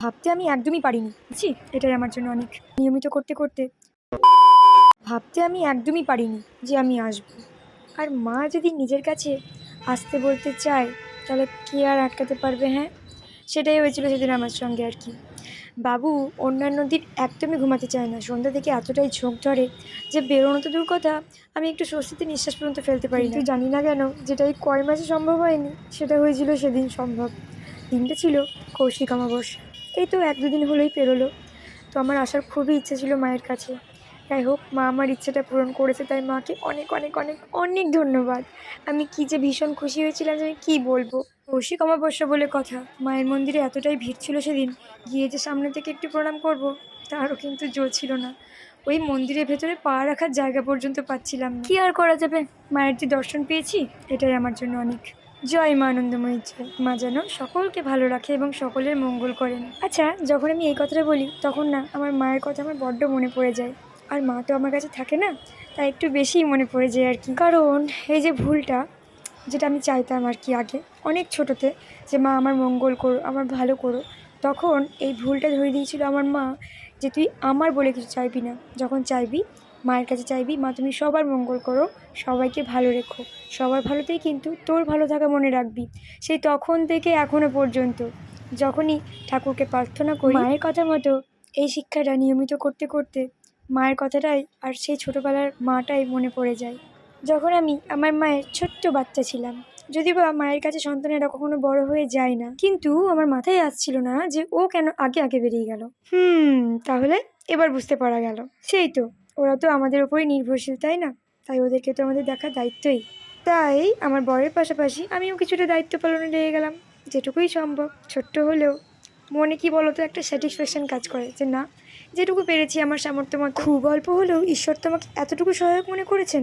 ভাবতে আমি একদমই পারিনি। ছি, এটাই আমার জন্য অনেক। নিয়মিত করতে করতে ভাবতে আমি একদমই পারিনি যে আমি আসবো। আর মা যদি নিজের কাছে আসতে বলতে চায়, তাহলে কে আর আটকাতে পারবে? হ্যাঁ, সেটাই হয়েছিল সেদিন আমার সঙ্গে আর কি। বাবু অন্যান্য দিন একদমই ঘুমাতে চায় না। সন্ধ্যা থেকে এতটাই ঝোঁক ধরে যে বেরোনো তো দূর কথা, আমি একটু স্বস্তিতে নিঃশ্বাস পর্যন্ত ফেলতে পারি না। কিন্তু জানি না কেন, যেটা এই কয় মাসে সম্ভব হয়নি, সেটা হয়েছিল সেদিন সম্ভব। দিনটা ছিল কৌশিক অমাবস্যা। এই তো 1-2 দিন হলেই পেরোলো। তো আমার আসার খুবই ইচ্ছে ছিল মায়ের কাছে। যাই হোক, মা আমার ইচ্ছেটা পূরণ করেছে, তাই মাকে অনেক অনেক অনেক অনেক ধন্যবাদ। আমি কি যে ভীষণ খুশি হয়েছিলাম যে আমি কী বলবো। কৌশিক অমাবস্যা বলে কথা, মায়ের মন্দিরে এতটাই ভিড় ছিল সেদিন, গিয়ে যে সামনে থেকে একটু প্রণাম করব, তারও কিন্তু জো ছিল না। ওই মন্দিরের ভেতরে পা রাখার জায়গা পর্যন্ত পাচ্ছিলাম না। কী আর করা যাবে, মায়ের যে দর্শন পেয়েছি, এটাই আমার জন্য অনেক। জয় মা আনন্দময়ী জয়। মা যেন সকলকে ভালো রাখে এবং সকলের মঙ্গল করেন। আচ্ছা, যখন আমি এই কথাটা বলি, তখন না আমার মায়ের কথা আমার বড্ড মনে পড়ে যায়। আর মা তো আমার কাছে থাকে না, তাই একটু বেশিই মনে পড়ে যায় আর কি। কারণ এই যে ভুলটা, যেটা আমি চাইতাম আর কি আগে অনেক ছোটোতে, যে মা আমার মঙ্গল করো, আমার ভালো করো, তখন এই ভুলটা ধরে দিয়েছিল আমার মা, যে তুই আমার বলে কিছু চাইবি না। যখন চাইবি, মায়ের কাছে চাইবি, মা তুমি সবার মঙ্গল করো, সবাইকে ভালো রেখো, সবার ভালোতেই কিন্তু তোর ভালো থাকা মনে রাখবি। সেই তখন থেকে এখনও পর্যন্ত যখনই ঠাকুরকে প্রার্থনা করি, মায়ের কথা মতো এই শিক্ষাটা নিয়মিত করতে করতে মায়ের কথাটাই আর সেই ছোটোবেলার মাটাই মনে পড়ে যায়। যখন আমি আমার মায়ের ছোট্ট বাচ্চা ছিলাম, যদিও বা মায়ের কাছে সন্তানেরা কখনো বড় হয়ে যায় না, কিন্তু আমার মাথায় আসছিল না যে ও কেন আগে আগে বেরিয়ে গেল। তাহলে এবার বুঝতে পারা গেল, সেই তো, ওরা তো আমাদের ওপরই নির্ভরশীল, তাই না? তাই ওদেরকে তো আমাদের দেখার দায়িত্বই। তাই আমার বরের পাশাপাশি আমিও কিছুটা দায়িত্ব পালনে লেগে গেলাম, যেটুকুই সম্ভব। ছোট্ট হলেও মনে কি বলতো, একটা স্যাটিসফ্যাকশন কাজ করে যে না, যেটুকু পেরেছি আমার সামর্থ্য মতো, খুব অল্প হলেও ঈশ্বর তো আমাকে এতটুকু সহায়ক মনে করেছেন।